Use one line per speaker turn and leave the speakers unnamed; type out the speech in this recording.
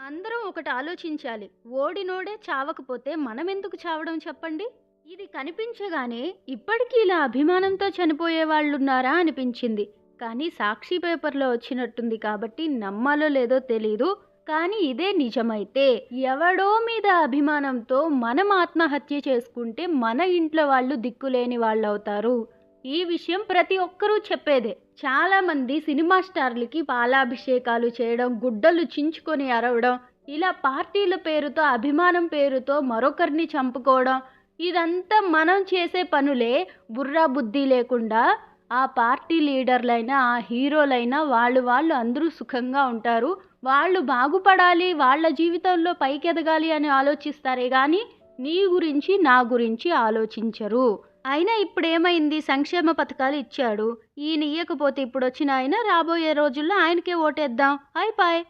అందరం ఒకటి ఆలోచించాలి. ఓడినోడే చావకపోతే మనమెందుకు చావడం చెప్పండి? ఇది కనిపించగానే ఇప్పటికీ ఇలా అభిమానంతో చనిపోయే వాళ్ళున్నారా అనిపించింది. కానీ సాక్షి పేపర్‌లో వచ్చినట్టుంది కాబట్టి నమ్మాలో లేదో తెలీదు. కానీ ఇదే నిజమైతే ఎవడో మీద అభిమానంతో మనం ఆత్మహత్య చేసుకుంటే మన ఇంట్లో వాళ్ళు దిక్కులేని వాళ్ళవుతారు. ఈ విషయం ప్రతి ఒక్కరూ చెప్పేదే. చాలామంది సినిమా స్టార్లకి పాలాభిషేకాలు చేయడం, గుడ్డలు చించుకొని అరవడం, ఇలా పార్టీల పేరుతో, అభిమానం పేరుతో మరొకరిని చంపుకోవడం, ఇదంతా మనం చేసే పనులే. బుర్రా బుద్ధి లేకుండా ఆ పార్టీ లీడర్లైనా, ఆ హీరోలైనా వాళ్ళు అందరూ సుఖంగా ఉంటారు. వాళ్ళు బాగుపడాలి, వాళ్ళ జీవితంలో పైకెదగాలి అని ఆలోచిస్తారే గానీ, నీ గురించి, నా గురించి ఆలోచించరు. అయినా ఇప్పుడేమైంది? సంక్షేమ పథకాలు ఇచ్చాడు. ఈయన ఇయ్యకపోతే ఇప్పుడొచ్చిన ఆయన రాబోయే రోజుల్లో ఆయనకే ఓటేద్దాం. అయిపాయ్.